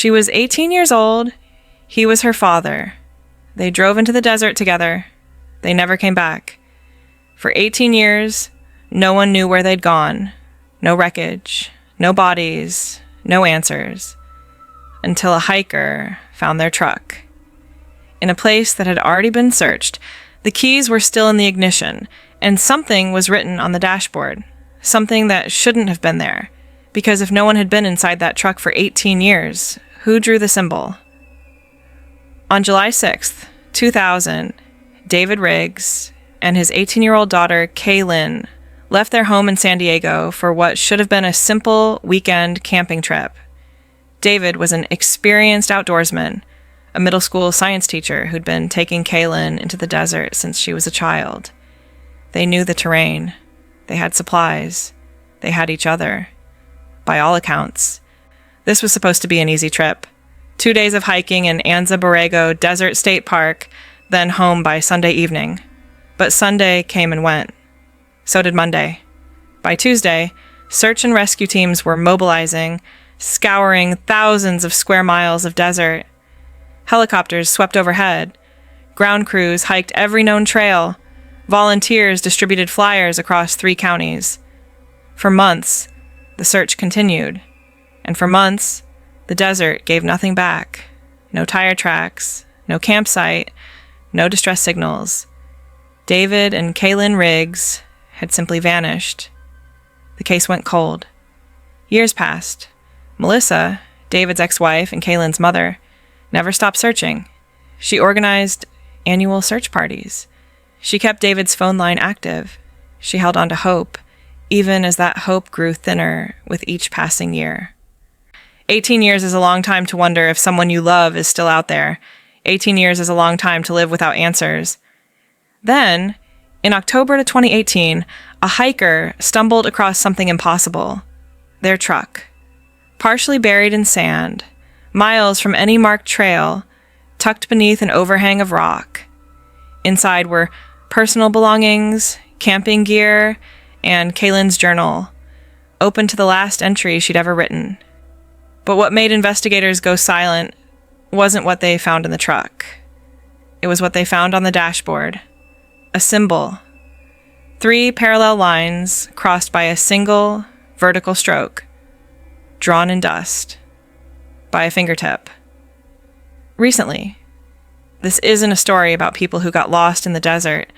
She was 18 years old. He was her father. They drove into the desert together. They never came back. For 18 years, no one knew where they'd gone. No wreckage, no bodies, no answers. Until a hiker found their truck. In a place that had already been searched, the keys were still in the ignition, and something was written on the dashboard. Something that shouldn't have been there. Because if no one had been inside that truck for 18 years, who drew the symbol? On July 6th, 2000, David Riggs and his 18-year-old daughter, Kaylin, left their home in San Diego for what should have been a simple weekend camping trip. David was an experienced outdoorsman, a middle school science teacher who'd been taking Kaylin into the desert since she was a child. They knew the terrain. They had supplies. They had each other. By all accounts, this was supposed to be an easy trip. 2 days of hiking in Anza Borrego Desert State Park, then home by Sunday evening. But Sunday came and went. So did Monday. By Tuesday, search and rescue teams were mobilizing, scouring thousands of square miles of desert. Helicopters swept overhead. Ground crews hiked every known trail. Volunteers distributed flyers across 3 counties. For months, the search continued, and for months, the desert gave nothing back. No tire tracks, no campsite, no distress signals. David and Kaylin Riggs had simply vanished. The case went cold. Years passed. Melissa, David's ex-wife and Kaylin's mother, never stopped searching. She organized annual search parties. She kept David's phone line active. She held on to hope, even as that hope grew thinner with each passing year. 18 years is a long time to wonder if someone you love is still out there. 18 years is a long time to live without answers. Then, in October of 2018, a hiker stumbled across something impossible. Their truck. Partially buried in sand, miles from any marked trail, tucked beneath an overhang of rock. Inside were personal belongings, camping gear, and Kaylin's journal, open to the last entry she'd ever written. But what made investigators go silent wasn't what they found in the truck. It was what they found on the dashboard. A symbol. 3 parallel lines crossed by a single vertical stroke, drawn in dust, by a fingertip. Recently, this isn't a story about people who got lost in the desert.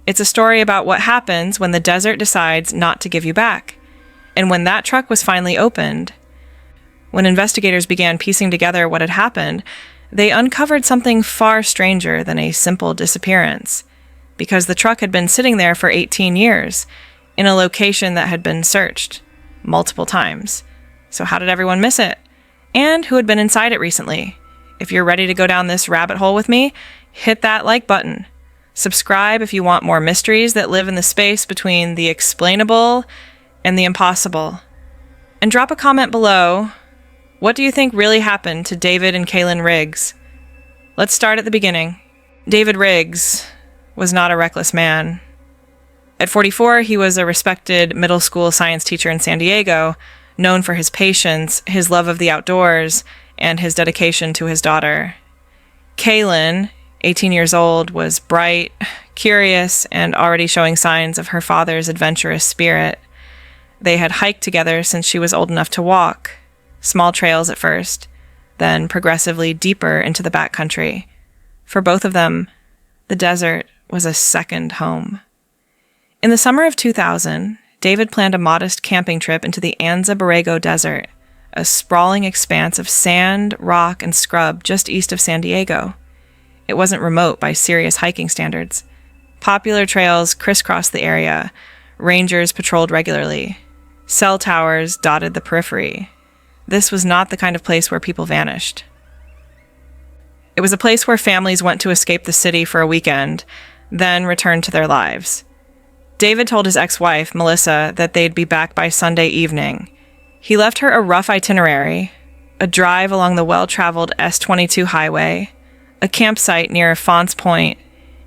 It's a story about what happens when the desert decides not to give you back. And when that truck was finally opened, when investigators began piecing together what had happened, they uncovered something far stranger than a simple disappearance, because the truck had been sitting there for 18 years, in a location that had been searched multiple times. So how did everyone miss it? And who had been inside it recently? If you're ready to go down this rabbit hole with me, hit that like button. Subscribe if you want more mysteries that live in the space between the explainable and the impossible. And drop a comment below. What do you think really happened to David and Kaylin Riggs? Let's start at the beginning. David Riggs was not a reckless man. At 44, he was a respected middle school science teacher in San Diego, known for his patience, his love of the outdoors, and his dedication to his daughter. Kaylin, 18 years old, was bright, curious, and already showing signs of her father's adventurous spirit. They had hiked together since she was old enough to walk, small trails at first, then progressively deeper into the backcountry. For both of them, the desert was a second home. In the summer of 2000, David planned a modest camping trip into the Anza Borrego Desert, a sprawling expanse of sand, rock, and scrub just east of San Diego. It wasn't remote by serious hiking standards. Popular trails crisscrossed the area. Rangers patrolled regularly. Cell towers dotted the periphery. This was not the kind of place where people vanished. It was a place where families went to escape the city for a weekend, then returned to their lives. David told his ex-wife, Melissa, that they'd be back by Sunday evening. He left her a rough itinerary, a drive along the well-traveled S-22 highway, a campsite near Fonts Point,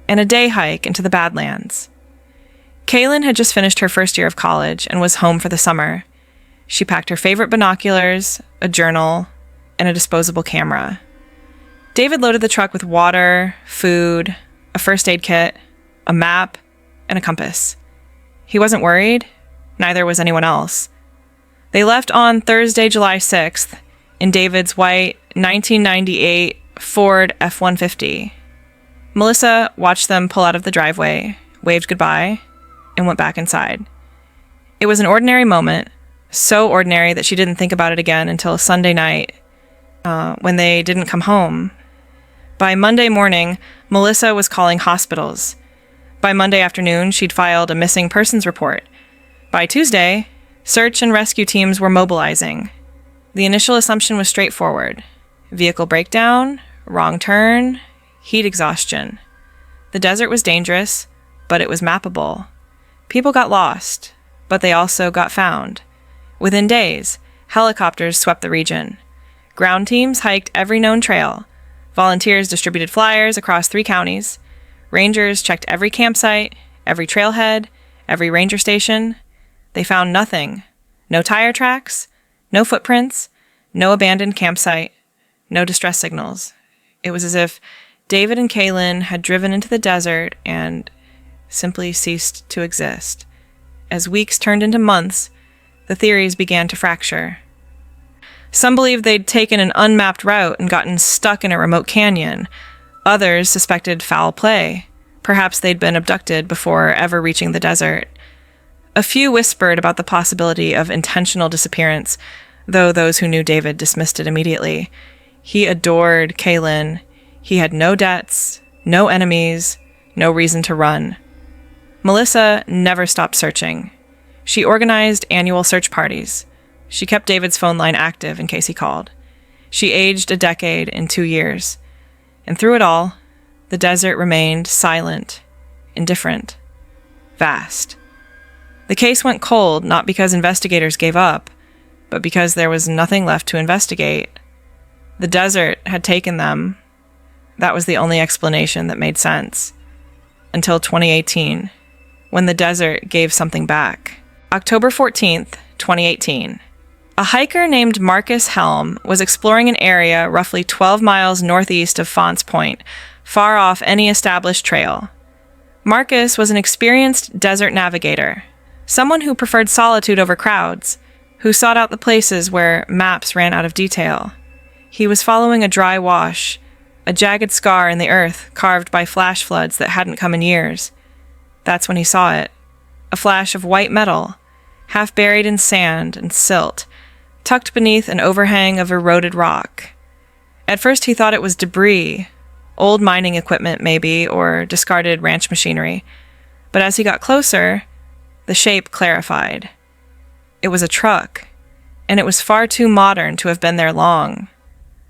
and a day hike into the Badlands. Kaylin had just finished her first year of college and was home for the summer. She packed her favorite binoculars, a journal, and a disposable camera. David loaded the truck with water, food, a first aid kit, a map, and a compass. He wasn't worried. Neither was anyone else. They left on Thursday, July 6th, in David's white 1998 Ford F-150. Melissa watched them pull out of the driveway, waved goodbye, and went back inside. It was an ordinary moment, so ordinary that she didn't think about it again until Sunday night, when they didn't come home. By Monday morning, Melissa was calling hospitals. By Monday afternoon, she'd filed a missing persons report. By Tuesday, search and rescue teams were mobilizing. The initial assumption was straightforward. Vehicle breakdown, wrong turn, heat exhaustion. The desert was dangerous, but it was mappable. People got lost, but they also got found. Within days, helicopters swept the region. Ground teams hiked every known trail. Volunteers distributed flyers across 3 counties. Rangers checked every campsite, every trailhead, every ranger station. They found nothing. No tire tracks, no footprints, no abandoned campsite, no distress signals. It was as if David and Kaylin had driven into the desert and simply ceased to exist. As weeks turned into months, the theories began to fracture. Some believed they'd taken an unmapped route and gotten stuck in a remote canyon. Others suspected foul play. Perhaps they'd been abducted before ever reaching the desert. A few whispered about the possibility of intentional disappearance, though those who knew David dismissed it immediately. He adored Kaylin. He had no debts, no enemies, no reason to run. Melissa never stopped searching. She organized annual search parties. She kept David's phone line active in case he called. She aged a decade in 2 years. And through it all, the desert remained silent, indifferent, vast. The case went cold not because investigators gave up, but because there was nothing left to investigate. The desert had taken them. That was the only explanation that made sense. Until 2018, when the desert gave something back. October 14th, 2018. A hiker named Marcus Helm was exploring an area roughly 12 miles northeast of Fonts Point, far off any established trail. Marcus was an experienced desert navigator, someone who preferred solitude over crowds, who sought out the places where maps ran out of detail. He was following a dry wash, a jagged scar in the earth carved by flash floods that hadn't come in years. That's when he saw it. A flash of white metal, half buried in sand and silt, tucked beneath an overhang of eroded rock. At first he thought it was debris, old mining equipment maybe, or discarded ranch machinery. But as he got closer, the shape clarified. It was a truck, and it was far too modern to have been there long.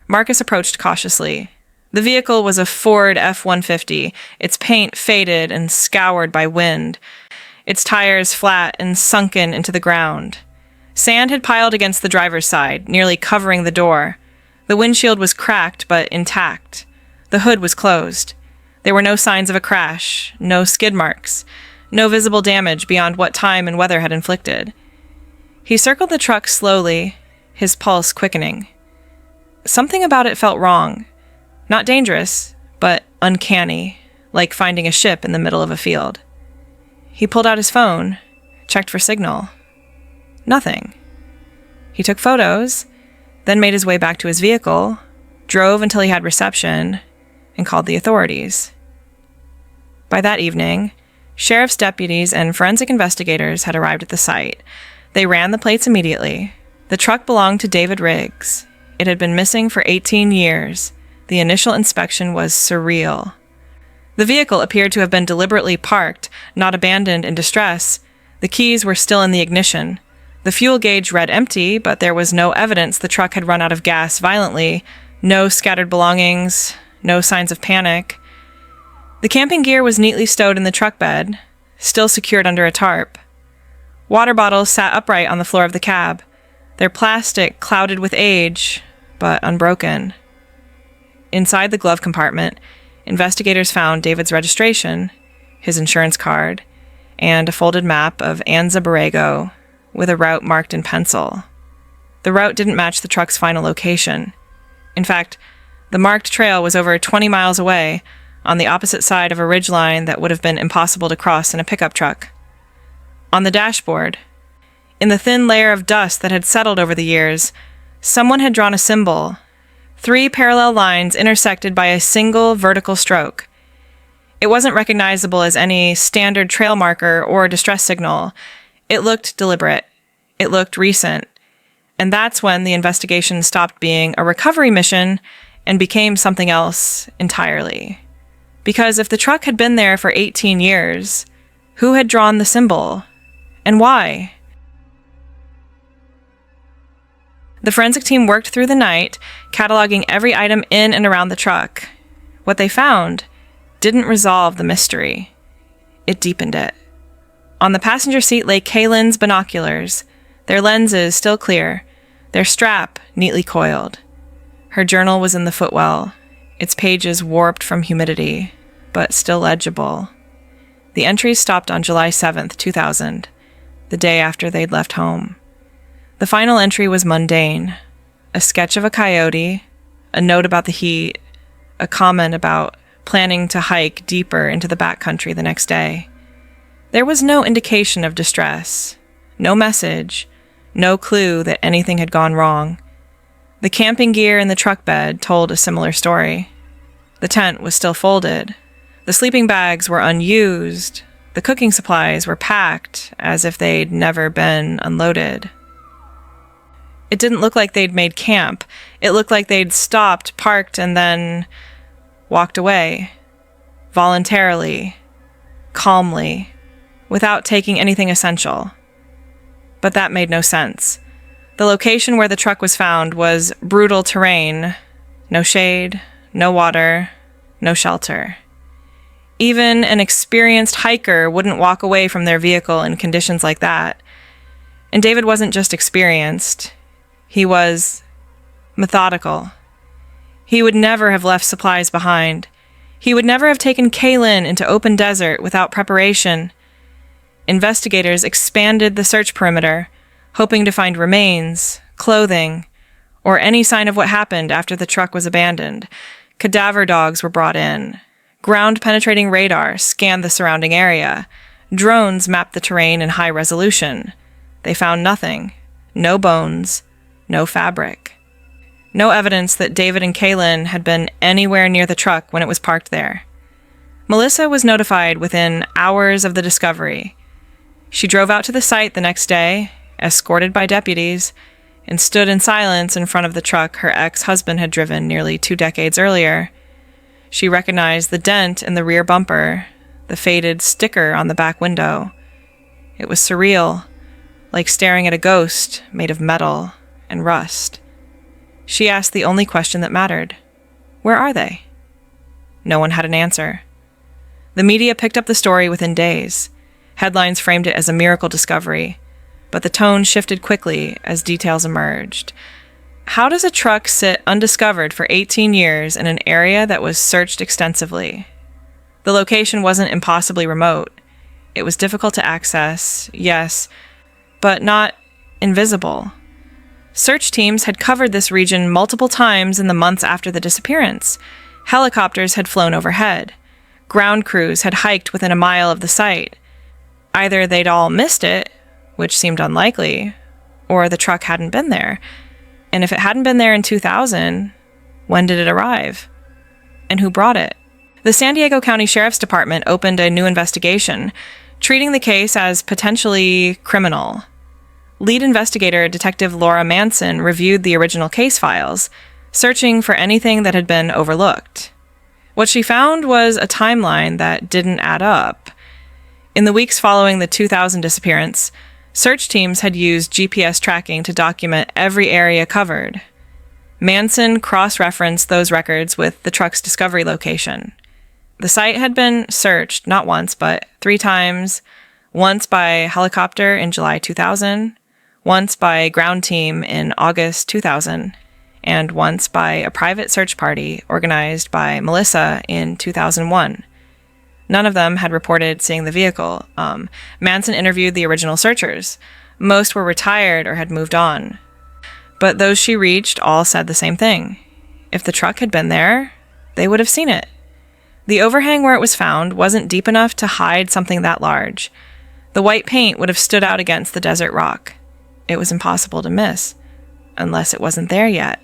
Marcus approached cautiously. The vehicle was a Ford F-150, its paint faded and scoured by wind, its tires flat and sunken into the ground. Sand had piled against the driver's side, nearly covering the door. The windshield was cracked but intact. The hood was closed. There were no signs of a crash, no skid marks, no visible damage beyond what time and weather had inflicted. He circled the truck slowly, his pulse quickening. Something about it felt wrong. Not dangerous, but uncanny, like finding a ship in the middle of a field. He pulled out his phone, checked for signal. Nothing. He took photos, then made his way back to his vehicle, drove until he had reception, and called the authorities. By that evening, sheriff's deputies and forensic investigators had arrived at the site. They ran the plates immediately. The truck belonged to David Riggs. It had been missing for 18 years. The initial inspection was surreal. The vehicle appeared to have been deliberately parked, not abandoned in distress. The keys were still in the ignition. The fuel gauge read empty, but there was no evidence the truck had run out of gas violently. No scattered belongings, no signs of panic. The camping gear was neatly stowed in the truck bed, still secured under a tarp. Water bottles sat upright on the floor of the cab, their plastic clouded with age, but unbroken. Inside the glove compartment, investigators found David's registration, his insurance card, and a folded map of Anza Borrego with a route marked in pencil. The route didn't match the truck's final location. In fact, the marked trail was over 20 miles away, on the opposite side of a ridgeline that would have been impossible to cross in a pickup truck. On the dashboard, in the thin layer of dust that had settled over the years, someone had drawn a symbol, 3 parallel lines intersected by a single vertical stroke. It wasn't recognizable as any standard trail marker or distress signal. It looked deliberate. It looked recent. And that's when the investigation stopped being a recovery mission and became something else entirely. Because if the truck had been there for 18 years, who had drawn the symbol? And why? The forensic team worked through the night, cataloging every item in and around the truck. What they found didn't resolve the mystery. It deepened it. On the passenger seat lay Kaylin's binoculars, their lenses still clear, their strap neatly coiled. Her journal was in the footwell, its pages warped from humidity, but still legible. The entries stopped on July 7th, 2000, the day after they'd left home. The final entry was mundane. A sketch of a coyote, a note about the heat, a comment about planning to hike deeper into the backcountry the next day. There was no indication of distress, no message, no clue that anything had gone wrong. The camping gear in the truck bed told a similar story. The tent was still folded. The sleeping bags were unused. The cooking supplies were packed as if they'd never been unloaded. It didn't look like they'd made camp. It looked like they'd stopped, parked, and then walked away. Voluntarily, calmly, without taking anything essential. But that made no sense. The location where the truck was found was brutal terrain. No shade, no water, no shelter. Even an experienced hiker wouldn't walk away from their vehicle in conditions like that. And David wasn't just experienced. He was methodical. He would never have left supplies behind. He would never have taken Kaylin into open desert without preparation. Investigators expanded the search perimeter, hoping to find remains, clothing, or any sign of what happened after the truck was abandoned. Cadaver dogs were brought in. Ground-penetrating radar scanned the surrounding area. Drones mapped the terrain in high resolution. They found nothing. No bones. No fabric. No evidence that David and Kaylin had been anywhere near the truck when it was parked there. Melissa was notified within hours of the discovery. She drove out to the site the next day, escorted by deputies, and stood in silence in front of the truck her ex-husband had driven nearly 2 decades earlier. She recognized the dent in the rear bumper, the faded sticker on the back window. It was surreal, like staring at a ghost made of metal and rust. She asked the only question that mattered. Where are they? No one had an answer. The media picked up the story within days. Headlines framed it as a miracle discovery, but the tone shifted quickly as details emerged. How does a truck sit undiscovered for 18 years in an area that was searched extensively? The location wasn't impossibly remote. It was difficult to access, yes, but not invisible. Search teams had covered this region multiple times in the months after the disappearance. Helicopters had flown overhead. Ground crews had hiked within a mile of the site. Either they'd all missed it, which seemed unlikely, or the truck hadn't been there. And if it hadn't been there in 2000, when did it arrive? And who brought it? The San Diego County Sheriff's Department opened a new investigation, treating the case as potentially criminal. Lead investigator Detective Laura Manson reviewed the original case files, searching for anything that had been overlooked. What she found was a timeline that didn't add up. In the weeks following the 2000 disappearance, search teams had used GPS tracking to document every area covered. Manson cross-referenced those records with the truck's discovery location. The site had been searched not once, but 3 times, once by helicopter in July 2000, once by a ground team in August 2000, and once by a private search party organized by Melissa in 2001. None of them had reported seeing the vehicle. Manson interviewed the original searchers. Most were retired or had moved on. But those she reached all said the same thing. If the truck had been there, they would have seen it. The overhang where it was found wasn't deep enough to hide something that large. The white paint would have stood out against the desert rock. It was impossible to miss, unless it wasn't there yet.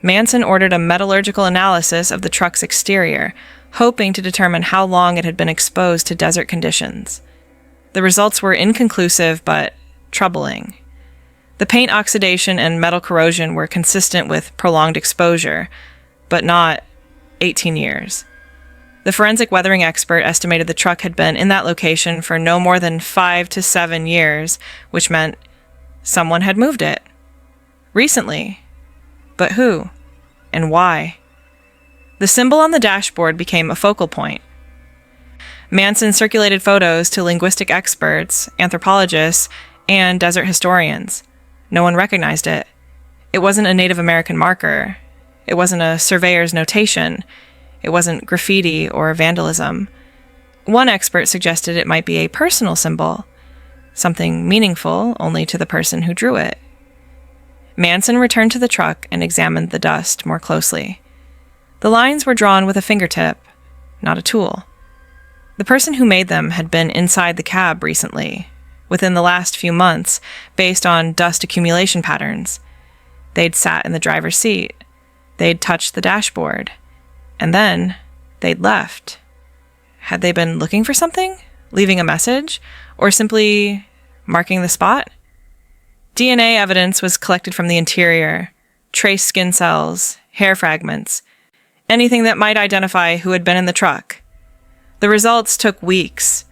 Manson ordered a metallurgical analysis of the truck's exterior, hoping to determine how long it had been exposed to desert conditions. The results were inconclusive but troubling. The paint oxidation and metal corrosion were consistent with prolonged exposure, but not 18 years. The forensic weathering expert estimated the truck had been in that location for no more than 5 to 7 years, which meant someone had moved it. Recently. But who? And why? The symbol on the dashboard became a focal point. Manson circulated photos to linguistic experts, anthropologists, and desert historians. No one recognized it. It wasn't a Native American marker. It wasn't a surveyor's notation. It wasn't graffiti or vandalism. One expert suggested it might be a personal symbol, something meaningful only to the person who drew it. Manson returned to the truck and examined the dust more closely. The lines were drawn with a fingertip, not a tool. The person who made them had been inside the cab recently, within the last few months, based on dust accumulation patterns. They'd sat in the driver's seat. They'd touched the dashboard. And then they'd left. Had they been looking for something, leaving a message, or simply marking the spot? DNA evidence was collected from the interior, trace skin cells, hair fragments, anything that might identify who had been in the truck. The results took weeks.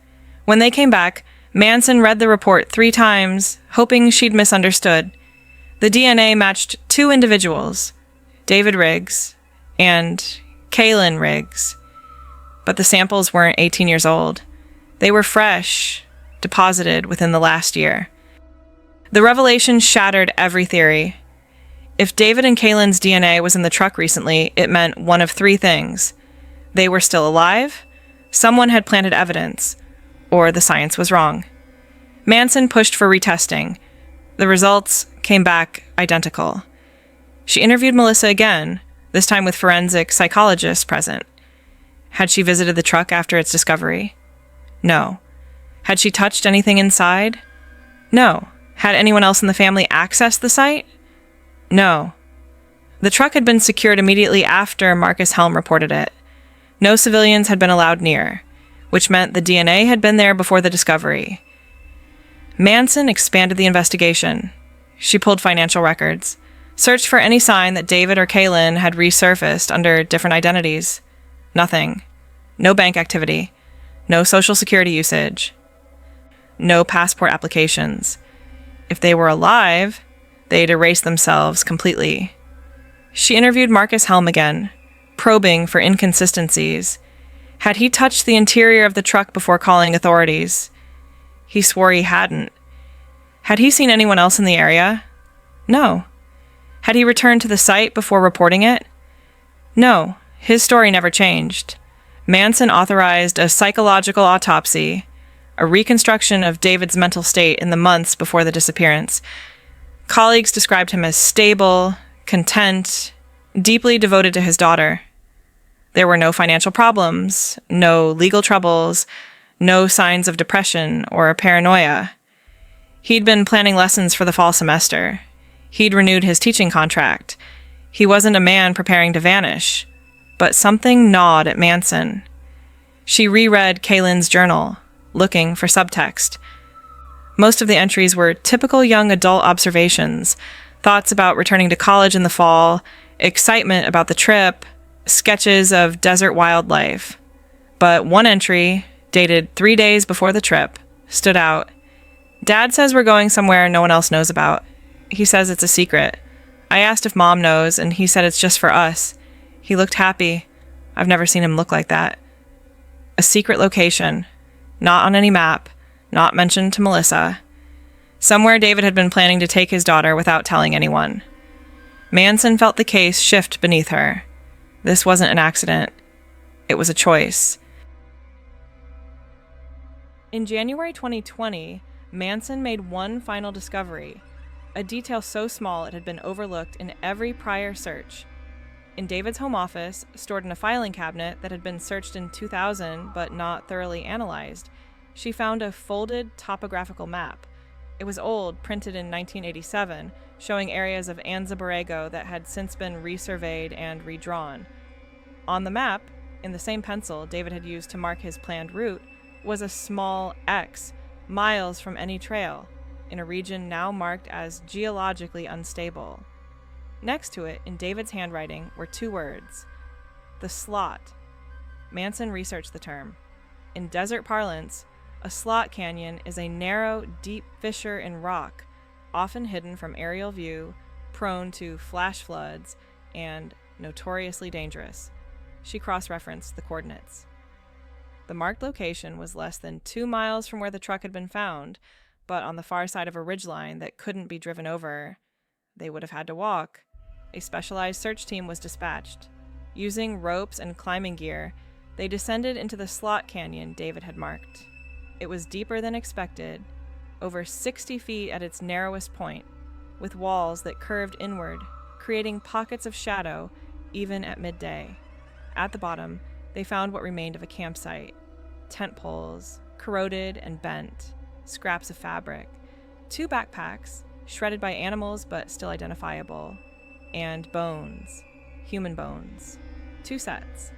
When they came back, Manson read the report 3 times, hoping she'd misunderstood. The DNA matched 2 individuals, David Riggs and Kaylin Riggs. But the samples weren't 18 years old. They were fresh, deposited within the last year. The revelation shattered every theory. If David and Kaylin's DNA was in the truck recently, it meant one of 3 things. They were still alive, someone had planted evidence, or the science was wrong. Manson pushed for retesting. The results came back identical. She interviewed Melissa again, this time with forensic psychologists present. Had she visited the truck after its discovery? No. Had she touched anything inside? No. Had anyone else in the family accessed the site? No. The truck had been secured immediately after Marcus Helm reported it. No civilians had been allowed near, which meant the DNA had been there before the discovery. Manson expanded the investigation. She pulled financial records, searched for any sign that David or Kaylin had resurfaced under different identities. Nothing. No bank activity. No social security usage. No passport applications. If they were alive, they'd erased themselves completely. She interviewed Marcus Helm again, probing for inconsistencies. Had he touched the interior of the truck before calling authorities? He swore he hadn't. Had he seen anyone else in the area? No. Had he returned to the site before reporting it? No. His story never changed. Manson authorized a psychological autopsy, a reconstruction of David's mental state in the months before the disappearance. Colleagues described him as stable, content, deeply devoted to his daughter. There were no financial problems, no legal troubles, no signs of depression or paranoia. He'd been planning lessons for the fall semester. He'd renewed his teaching contract. He wasn't a man preparing to vanish. But something gnawed at Manson. She reread Kaylin's journal, looking for subtext. Most of the entries were typical young adult observations, thoughts about returning to college in the fall, excitement about the trip, sketches of desert wildlife. But one entry, dated 3 days before the trip, stood out. Dad says we're going somewhere no one else knows about. He says it's a secret. I asked if Mom knows, and he said it's just for us. He looked happy. I've never seen him look like that. A secret location. Not on any map. Not mentioned to Melissa. Somewhere David had been planning to take his daughter without telling anyone. Manson felt the case shift beneath her. This wasn't an accident. It was a choice. In January 2020, Manson made one final discovery, a detail so small it had been overlooked in every prior search. In David's home office, stored in a filing cabinet that had been searched in 2000 but not thoroughly analyzed, she found a folded topographical map. It was old, printed in 1987, showing areas of Anza Borrego that had since been resurveyed and redrawn. On the map, in the same pencil David had used to mark his planned route, was a small X, miles from any trail, in a region now marked as geologically unstable. Next to it, in David's handwriting, were 2 words: the slot. Manson researched the term. In desert parlance, a slot canyon is a narrow, deep fissure in rock, often hidden from aerial view, prone to flash floods, and notoriously dangerous. She cross-referenced the coordinates. The marked location was less than 2 miles from where the truck had been found, but on the far side of a ridgeline that couldn't be driven over. They would have had to walk. A specialized search team was dispatched. Using ropes and climbing gear, they descended into the slot canyon David had marked. It was deeper than expected, over 60 feet at its narrowest point, with walls that curved inward, creating pockets of shadow even at midday. At the bottom, they found what remained of a campsite: tent poles, corroded and bent, scraps of fabric, 2 backpacks, shredded by animals but still identifiable, and bones, human bones, 2 sets.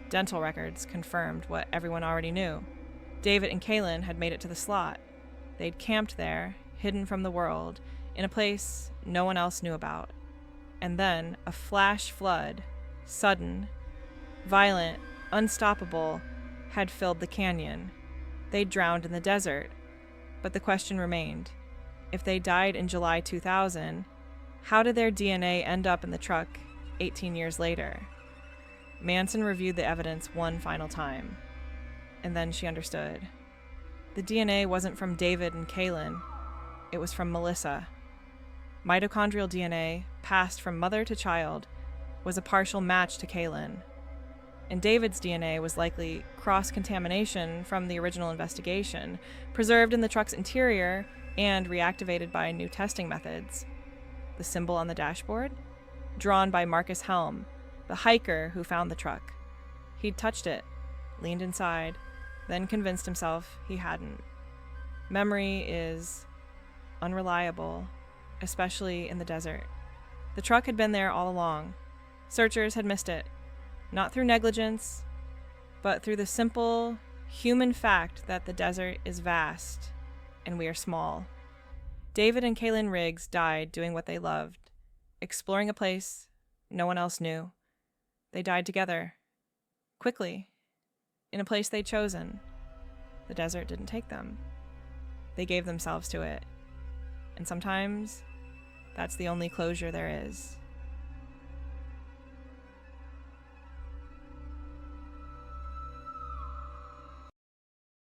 Dental records confirmed what everyone already knew. David and Kaylin had made it to the slot. They'd camped there, hidden from the world, in a place no one else knew about. And then a flash flood, sudden, violent, unstoppable, had filled the canyon. They'd drowned in the desert. But the question remained: if they died in July 2000, how did their DNA end up in the truck 18 years later? Manson reviewed the evidence one final time. And then she understood. The DNA wasn't from David and Kaylin. It was from Melissa. Mitochondrial DNA, passed from mother to child, was a partial match to Kaylin. And David's DNA was likely cross-contamination from the original investigation, preserved in the truck's interior and reactivated by new testing methods. The symbol on the dashboard? Drawn by Marcus Helm, the hiker who found the truck. He'd touched it, leaned inside, then convinced himself he hadn't. Memory is unreliable, especially in the desert. The truck had been there all along. Searchers had missed it, not through negligence, but through the simple human fact that the desert is vast and we are small. David and Kaylin Riggs died doing what they loved, exploring a place no one else knew. They died together, quickly, in a place they'd chosen. The desert didn't take them. They gave themselves to it. And sometimes, that's the only closure there is.